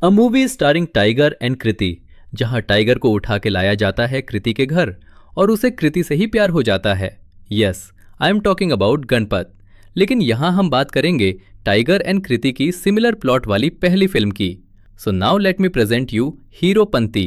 A movie starring Tiger and Kriti, जहां Tiger को उठा के लाया जाता है कृति के घर और उसे कृति से ही प्यार हो जाता है। Yes, I am talking about Ganpat. लेकिन यहां हम बात करेंगे टाइगर एंड कृति की सिमिलर प्लॉट वाली पहली फिल्म की। So now let me present you Heropanti.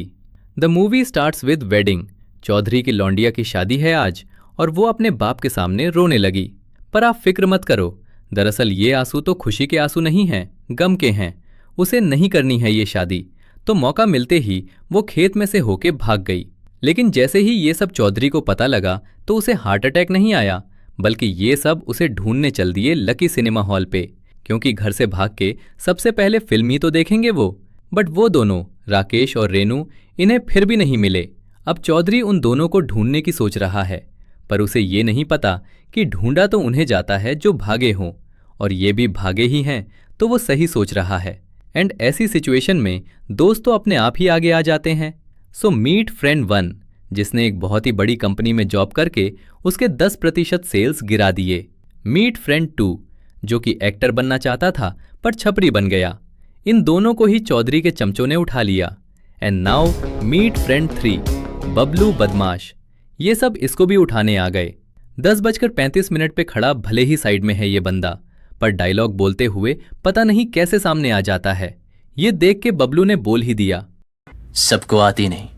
The movie starts with wedding. Chaudhary की लौंडिया की शादी है आज और वो अपने बाप के सामने रोने लगी। पर आप फिक्र मत करो, दरअसल ये आंसू तो खुशी के आंसू नहीं हैं, गम के हैं। उसे नहीं करनी है ये शादी, तो मौका मिलते ही वो खेत में से होके भाग गई। लेकिन जैसे ही ये सब चौधरी को पता लगा तो उसे हार्ट अटैक नहीं आया, बल्कि ये सब उसे ढूंढने चल दिए लकी सिनेमा हॉल पे, क्योंकि घर से भाग के सबसे पहले फिल्म ही तो देखेंगे वो। बट वो दोनों, राकेश और रेनू, इन्हें फिर भी नहीं मिले। अब चौधरी उन दोनों को ढूंढने की सोच रहा है, पर उसे ये नहीं पता कि ढूंढा तो उन्हें जाता है जो भागे हों, और ये भी भागे ही हैं, तो वो सही सोच रहा है। एंड ऐसी सिचुएशन में दोस्त तो अपने आप ही आगे आ जाते हैं। सो मीट फ्रेंड 1, जिसने एक बहुत ही बड़ी कंपनी में जॉब करके उसके 10% सेल्स गिरा दिए। मीट फ्रेंड 2, जो कि एक्टर बनना चाहता था पर छपरी बन गया। इन दोनों को ही चौधरी के चमचों ने उठा लिया। And now meet friend 3, Bablu बदमाश। ये सब इसको भी उठाने आ गए। 10:35 पे खड़ा भले ही साइड में है ये बंदा, पर डायलॉग बोलते हुए पता नहीं कैसे सामने आ जाता है। ये देख के बबलू ने बोल ही दिया, सबको आती नहीं,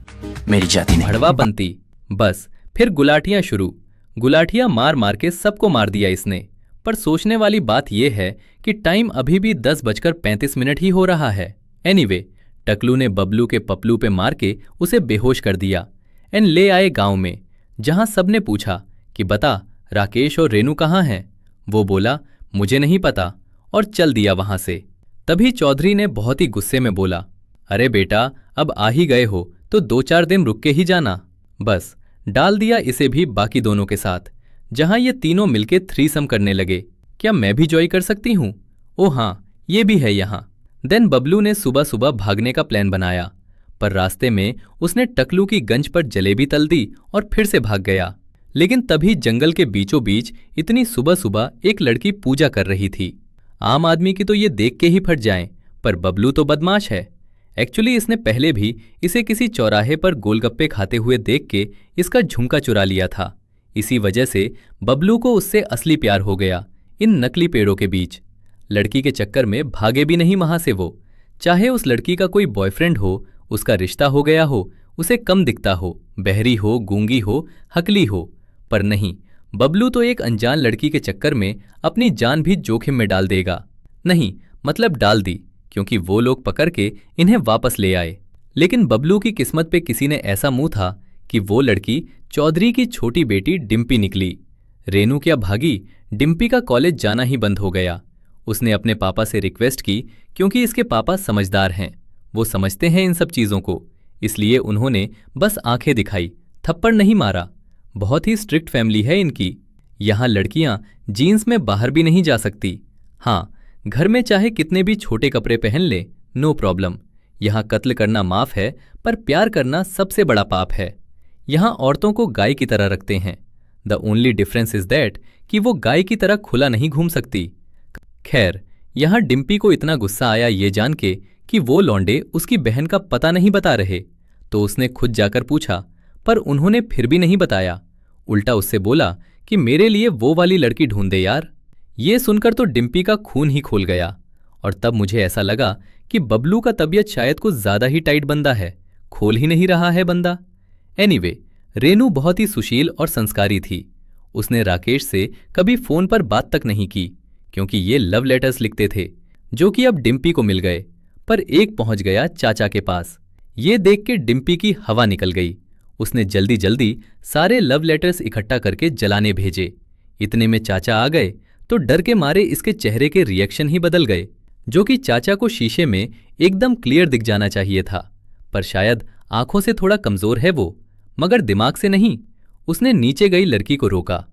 मेरी जाती नहीं। भड़वा बनती। बस फिर गुलाटियां शुरू। गुलाटियां मार मार के सबको मार दिया इसने। पर सोचने वाली बात यह है कि टाइम अभी भी 10:35 ही हो रहा है। एनीवे, टकलू ने बबलू के पपलू पे मार के उसे बेहोश कर दिया एंड ले आए गांव में, जहां सबने पूछा कि बता राकेश और रेनू कहाँ हैं। वो बोला मुझे नहीं पता, और चल दिया वहां से। तभी चौधरी ने बहुत ही गुस्से में बोला, अरे बेटा, अब आ ही गए हो तो 2-4 दिन रुक के ही जाना। बस डाल दिया इसे भी बाकी दोनों के साथ, जहां ये तीनों मिलके थ्रीसम करने लगे। क्या मैं भी जॉय कर सकती हूं? ओ हाँ, ये भी है यहां। देन बबलू ने सुबह सुबह भागने का प्लान बनाया, पर रास्ते में उसने टकलू की गंज पर जलेबी तल दी और फिर से भाग गया। लेकिन तभी जंगल के बीचों बीच इतनी सुबह सुबह एक लड़की पूजा कर रही थी। आम आदमी की तो ये देख के ही फट जाएं, पर बबलू तो बदमाश है। एक्चुअली इसने पहले भी इसे किसी चौराहे पर गोलगप्पे खाते हुए देख के इसका झुमका चुरा लिया था। इसी वजह से बबलू को उससे असली प्यार हो गया इन नकली पेड़ों के बीच। लड़की के चक्कर में भागे भी नहीं वहां से वो। चाहे उस लड़की का कोई बॉयफ्रेंड हो, उसका रिश्ता हो गया हो, उसे कम दिखता हो, बहरी हो, गूंगी हो, हकली हो, पर नहीं, बबलू तो एक अनजान लड़की के चक्कर में अपनी जान भी जोखिम में डाल देगा। नहीं, मतलब डाल दी, क्योंकि वो लोग पकड़ के इन्हें वापस ले आए। लेकिन बबलू की किस्मत पे किसी ने ऐसा मुंह था कि वो लड़की चौधरी की छोटी बेटी डिम्पी निकली। रेनू क्या भागी, डिम्पी का कॉलेज जाना ही बंद हो गया। उसने अपने पापा से रिक्वेस्ट की, क्योंकि इसके पापा समझदार हैं, वो समझते हैं इन सब चीज़ों को, इसलिए उन्होंने बस आंखें दिखाई, थप्पड़ नहीं मारा। बहुत ही स्ट्रिक्ट फैमिली है इनकी। यहाँ लड़कियां जीन्स में बाहर भी नहीं जा सकती। हाँ, घर में चाहे कितने भी छोटे कपड़े पहन ले, नो प्रॉब्लम। यहाँ कत्ल करना माफ है, पर प्यार करना सबसे बड़ा पाप है। यहाँ औरतों को गाय की तरह रखते हैं। The only difference is that कि वो गाय की तरह खुला नहीं घूम सकती। खैर, यहाँ डिम्पी को इतना गुस्सा आया ये जान के कि वो लौंडे उसकी बहन का पता नहीं बता रहे, तो उसने खुद जाकर पूछा, पर उन्होंने फिर भी नहीं बताया। उल्टा उससे बोला कि मेरे लिए वो वाली लड़की ढूंढ दे यार। ये सुनकर तो डिम्पी का खून ही खोल गया, और तब मुझे ऐसा लगा कि बबलू का तबीयत शायद कुछ ज्यादा ही टाइट बंदा है, खोल ही नहीं रहा है बंदा। एनीवे, रेनू बहुत ही सुशील और संस्कारी थी। उसने राकेश से कभी फोन पर बात तक नहीं की, क्योंकि ये लव लेटर्स लिखते थे, जो कि अब डिम्पी को मिल गए। पर एक पहुंच गया चाचा के पास। ये देख के डिम्पी की हवा निकल गई। उसने जल्दी जल्दी सारे लव लेटर्स इकट्ठा करके जलाने भेजे। इतने में चाचा आ गए तो डर के मारे इसके चेहरे के रिएक्शन ही बदल गए, जो कि चाचा को शीशे में एकदम क्लियर दिख जाना चाहिए था। पर शायद आंखों से थोड़ा कमजोर है वो, मगर दिमाग से नहीं। उसने नीचे गई लड़की को रोका